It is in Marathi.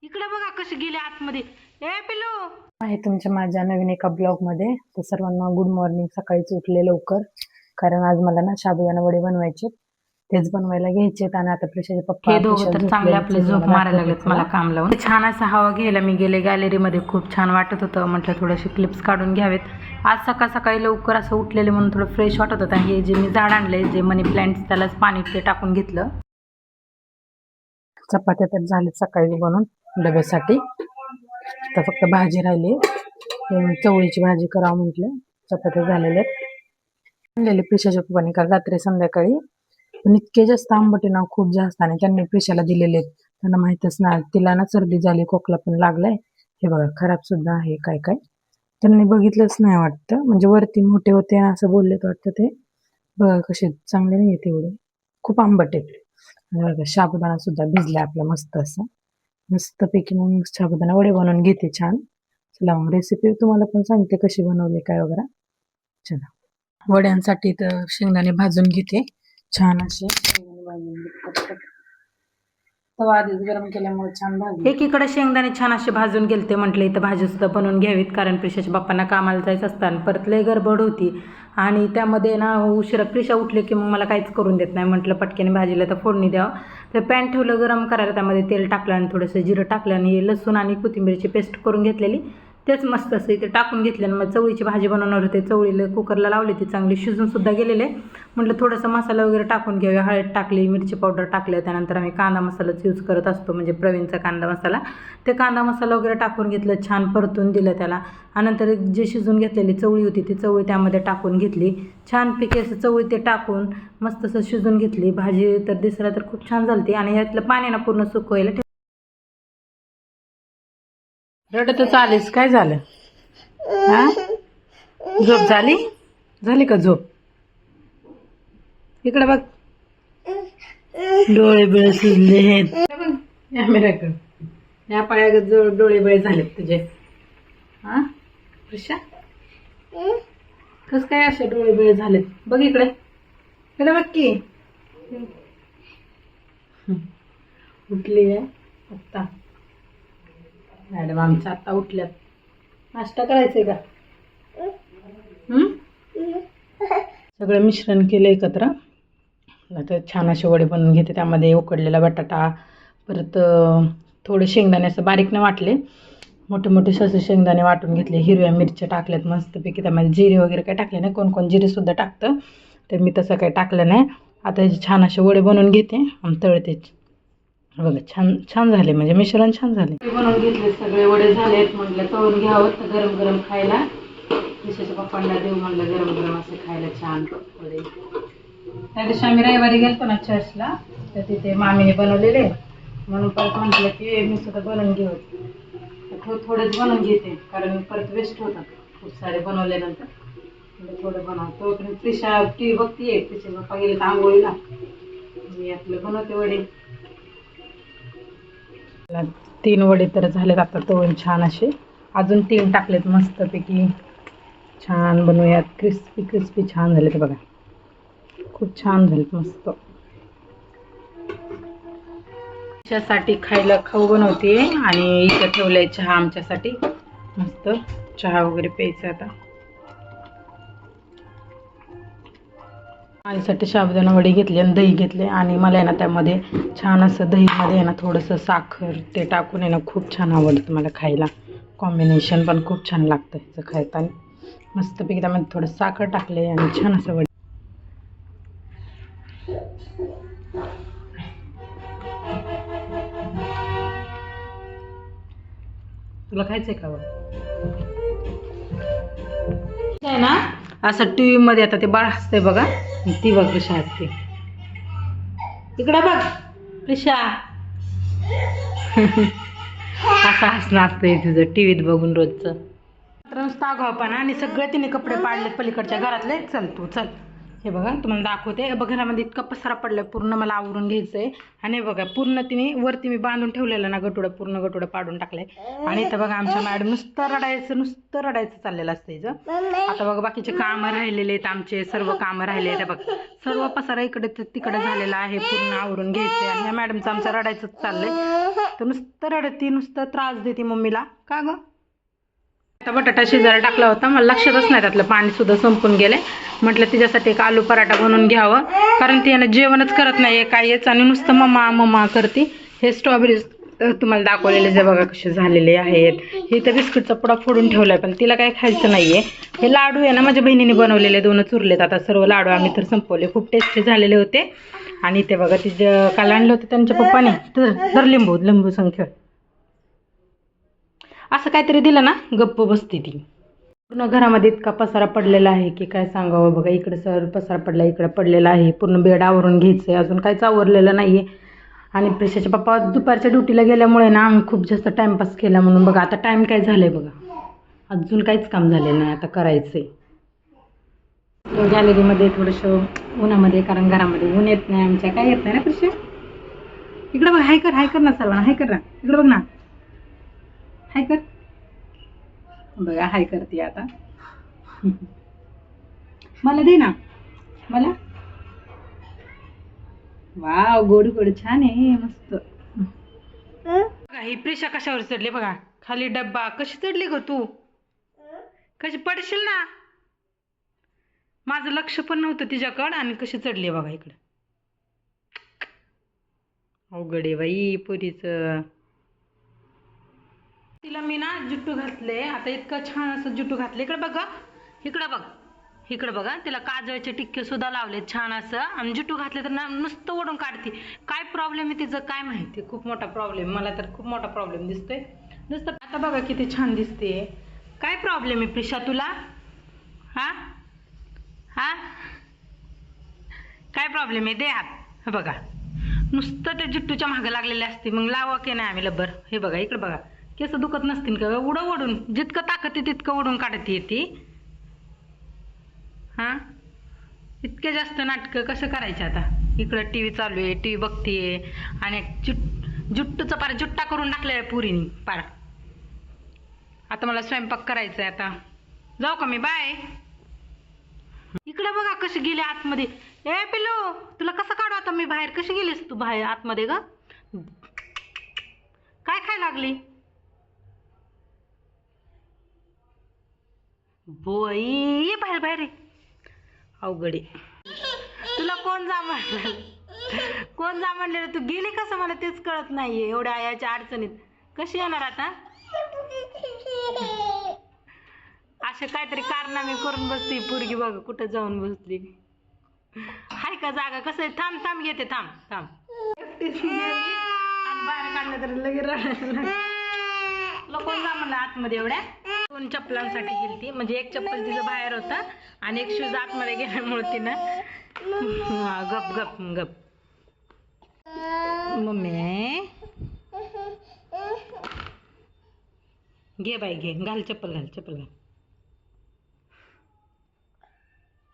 इकडे बघा कशी गेली आतमध्ये. ए पिल्लू आहे तुमच्या माझ्या नवीन एका ब्लॉग मध्ये. तर सर्वांना गुड मॉर्निंग. सकाळीच उठले लवकर, कारण आज मला ना साबुदाणा वडे बनवायचे, तेच बनवायला घ्यायचे. आणि आता प्रिशाचे पप्पा हे दोघं तर चांगले आपले झोप मारायला लागलेत मला काम लावून. छान असा हवा घ्यायला मी गेले गॅलरीमध्ये. खूप छान वाटत होतं. म्हटलं थोडेसे क्लिप्स काढून घ्यावेत. आज सकाळ सकाळी लवकर असं उठलेले म्हणून थोडं फ्रेश वाटत होतं. हे जे मी झाड आणले, जे मनी प्लांट्स, त्यालाच पाणी ते टाकून घेतलं. चपात्या तर झाले सकाळी बनवून डब्यासाठी. तर फक्त भाजी राहिली, चवळीची भाजी करावं म्हटलं. चपात्या झालेल्या आणलेले प्रिशाच्या पप्पाने काल रात्री संध्याकाळी. पण इतके जास्त आंबटे ना, खूप जास्त. आणि त्यांनी प्रिशाला दिलेले, त्यांना माहितच नाही. तिला ना सर्दी झाली, खोकला पण लागलाय. हे बघा खराब सुद्धा आहे. काय काय त्यांनी बघितलंच नाही वाटतं, म्हणजे वरती मोठे होते असं बोललेत वाटतं. ते बघा कसे चांगले नाही आहेत एवढे, खूप आंबट आहेत. साबुदाणा सुद्धा भिजला आपला मस्त असं. मस्तपैकी मग साबुदाणा वडे बनवून घेते छान. चला मग रेसिपी तुम्हाला पण सांगते कशी बनवली काय वगैरे. चला वड्यांसाठी तर शेंगदाणे भाजून घेते छान असे. शेंगदाणे भाजून घेते, तवा आधीच गरम केल्यामुळे छान भाजले. एकीकडे शेंगदाणे छान असे भाजून गेलते. म्हटले इथं भाजी सुद्धा बनवून घ्यावीत, कारण प्रिशाच्या बाप्पांना कामाला जायचं असतं. परत लय गडबड होती आणि त्यामध्ये ना उशिरा प्रिशा उठले की मग मला काहीच करून देत नाही. म्हटलं पटक्याने भाजीला तर फोडणी द्यावं. तर पॅन ठेवलं गरम करायला, त्यामध्ये तेल टाकलं आणि थोडंसं जिरं टाकलं आणि लसूण आणि कोथिंबीरची पेस्ट करून घेतलेली, तेच मस्त असं इथे टाकून घेतले. आणि मग चवळीची भाजी बनवणार होते. चवळीला कुकरला लावली, ती चांगली शिजून सुद्धा गेलेले. म्हटलं थोडंसं मसाला वगैरे टाकून घेऊया. हळद टाकली, मिरची पावडर टाकले. त्यानंतर आम्ही कांदा मसालाच यूज करत असतो, म्हणजे प्रवीणचा कांदा मसाला. ते कांदा मसाला वगैरे टाकून घेतलं, छान परतून दिलं त्याला. आणि नंतर जे शिजून घेतलेली चवळी होती, ती चवळी त्यामध्ये टाकून घेतली. छानपैकी असं चवळी ते टाकून मस्त असं शिजून घेतली. भाजी तर दिसायला तर खूप छान झाली. आणि यातलं पाणी ना पूर्ण सुकवायला ठेव. रडतच आलीस, काय झालं? हा, झोप झाली? झाली का झोप? इकडे बघ, डोळे बिळे सुजले आहेत. या पाया डोळे बिळे झालेत तुझे. हा प्रिशा, कस काय असे डोळे बिळे झालेत? बघ इकडे, इकडे बघ की. उठली आहे आत्ता मॅडम आमच्या, आता उठल्यात. नाश्ता करायचंय का? सगळं मिश्रण केलं एकत्र. आता छान असे वडे बनवून घेते. त्यामध्ये उकडलेला बटाटा, परत थोडे शेंगदाणे असं बारीक नाही वाटले, मोठे मोठे ससे शेंगदाणे वाटून घेतले. हिरव्या मिरच्या टाकल्यात मस्तपैकी. त्यामध्ये जिरे वगैरे काही टाकले नाही. कोण कोण जिरे सुद्धा टाकतं, तर मी तसं काही टाकलं नाही. आता याचे छान असे वडे बनवून घेते आणि तळते. बघा छान छान झाले, म्हणजे मिश्रण छान झाले. बनवून घेतले सगळे वडे झालेत. म्हटलं तळून घ्यावं तर गरम गरम खायला. प्रिशाच्या पप्पांना देऊ म्हटलं गरम गरम असे खायला छान वडे. त्या दिवशी आम्ही रविवारी गेलतो ना चर्चला, तर तिथे मामीने बनवलेले, म्हणून परत म्हटलं की मी सुद्धा बनवून घेऊ. थोडेच बनवून घेते, कारण परत वेस्ट होतात खूप सारे बनवल्यानंतर. थोडं बनवतो. पण प्रिशा टी बघतीये. प्रिशाचे पप्पा गेले तर आंघोळीला, मी आपलं बनवते वडे. 3 वडे तर झालेत आता तळून छान असे. अजून 3 टाकलेत मस्तपैकी. छान बनवूयात. क्रिस्पी क्रिस्पी छान झाले. ते बघा खूप छान झालेत मस्त. त्याच्यासाठी खायला खाऊ बनवते आणि इथं ठेवलंय चहा आमच्यासाठी. मस्त चहा वगैरे प्यायचा आता. माझ्यासाठी साबुदाणा वडे घेतले आणि दही घेतले. आणि मला आहे ना त्यामध्ये छान असं दहीमध्ये आहे ना थोडंसं साखर ते टाकून आहे ना खूप छान आवडतं मला खायला. कॉम्बिनेशन पण खूप छान लागतं ह्याचं खायताना. मस्तपैकी त्यामध्ये थोडं साखर टाकले आणि छान असं वडे. तुला खायचंय का वडे? आहे ना असं टी व्हीमध्ये आता ते बाळ हसते बघा, ती बघ कशी हसते. इकडं बघ प्रिशा. असं हसणं असतंय तुझं टी व्हीत बघून रोजचं. नुसतं आगाऊपणा. आणि सगळे तिने कपडे पाडलेत पलीकडच्या घरातले. चल तू चल, हे बघा तुम्हाला दाखवते. हे बघा घरामध्ये इतका पसारा पडलाय, पूर्ण मला आवरून घ्यायचंय. आणि हे बघा पूर्ण तिने वरती मी बांधून ठेवलेलं ना गटुडं, पूर्ण गटुडं पाडून टाकलंय. आणि इथं बघा आमच्या मॅडम नुसतं रडायचं चाललेलं असतं हिचं. आता बघा बाकीचे कामं राहिलेले आहेत, आमचे सर्व कामं राहिले आहेत. बघ सर्व पसारा इकडे तिकडे झालेला आहे, पूर्ण आवरून घ्यायचंय. आणि ह्या मॅडमचं आमचं रडायचंच चाललंय. तर नुसतं रडती, नुसतं त्रास देते मम्मीला. का ग? आता बटाटा शिजायला टाकला होता, मला लक्षातच नाही त्यातलं पाणी सुद्धा संपून गेले. म्हटलं तिच्यासाठी एक आलू पराठा बनवून घ्यावं, कारण ती यानं जेवणच करत नाही काहीच आणि नुसतं मम्मा मम्मा करते. हे स्ट्रॉबेरी तुम्हाला दाखवलेले जे बघा कसे झालेले आहेत. हे तर बिस्किटचा पुडा फोडून ठेवलाय, पण तिला काही खायचं नाहीये. हे लाडू आहे ना माझ्या बहिणीने बनवलेले, 2 उरलेत आता. सर्व लाडू आम्ही तर संपवले, खूप टेस्टी झालेले होते. आणि ते बघा तिचे काल आणले होते त्यांच्या पप्पाने, तर लिंबू संख्या असं काहीतरी दिलं ना गप्प बसते ती. पूर्ण घरामध्ये इतका पसारा पडलेला आहे की काय सांगावं. बघा इकडे सर पसारा पडला, इकडे पडलेला आहे. पूर्ण बेड आवरून घ्यायचंय, अजून काहीच आवरलेलं नाहीये. आणि प्रिशाचे पप्पा दुपारच्या ड्युटीला गेल्यामुळे ना आम्ही खूप जास्त टाइमपास केला. म्हणून बघा आता टाइम काय झालंय बघा, अजून काहीच काम झालेलं नाही, आता करायचंय. गॅलरीमध्ये थोडंसं उन्हामध्ये, कारण घरामध्ये ऊन येत नाही आमच्या. काय येत नाही ना प्रिशा? इकडे बघ, हाय कर ना सर्वांना, हाय कर ना, इकडे बघ ना, हाय कर. बघा हाय करते आता. मला दे ना मला. वाव गोड गोड छान आहे, मस्त. बघा ही प्रिशा कशावर चढली बघा, खाली डब्बा. कशी चढली ग तू? कशी पडशील ना. माझं लक्ष पण नव्हतं तिच्याकडं आणि कशी चढली बघा इकडं. अवघड आहे बाई पुरीच. तिला मी ना जुट्टू घातले, आता इतकं छान असं जुट्टू घातले. इकडे बघा, इकडे बघा तिला काजळचे टिक्के सुद्धा लावले छान असं. आणि जुट्टू घातले तर ना नुसतं ओढून काढते. काय प्रॉब्लेम आहे तिचं काय माहिती, खूप मोठा प्रॉब्लेम. मला तर खूप मोठा प्रॉब्लेम दिसतोय नुसतं. आता बघा किती छान दिसते. काय प्रॉब्लेम आहे प्रिशा तुला? हा हा काय प्रॉब्लेम आहे? दे हात. हे बघा नुसतं ते जुट्टूच्या मागं लागलेले असते, मग लावा की नाही आम्ही लब्बर. हे बघा इकडे बघा, केस दुखत नसतील का? ओढून जितकं ताकद आहे तितकं ओढून काढते ती. हां इतके जास्त नाटकं कसं करायचे आता? इकडं टी व्ही चालू आहे, टी व्ही बघतीये आणि जुट्टूचा पार जुट्टा करून टाकलेला पुरीनी पार. आता मला स्वयंपाक करायचा आहे, आता जाऊ का मी? बाय. इकडे बघा कशी गेली आतमध्ये. ए पिल्लू तुला कसं काढू आता मी बाहेर? कशी गेलीस तू बाहेर आतमध्ये ग? काय खाय लागली? बोई ये बाहेर बाहेर. अवघडे तुला कोण जा म्हणलं, कोण जा म्हणलेलं? तू गेली कसं मला तेच कळत नाहीये. एवढ्या याच्या अडचणीत कशी येणार आता? असे काहीतरी कारनामे करून बसते पोरगी. बघ कुठं जाऊन बसली. हाय का जागा? कसं आहे? थांब थांब येते, थांब थांब. आणि बाहेर काढलं तर लगेच रडायला. तुला कोण जा म्हणलं आतमध्ये? एवढ्या 2 चप्पलांसाठी गेलती, म्हणजे एक चप्पल तिचं बाहेर होता आणि एक शूज आतमध्ये गेल्यामुळे तिनं गप गप गप. मम्मी घे बाई घे, घाल चप्पल, घाल चप्पल घाल.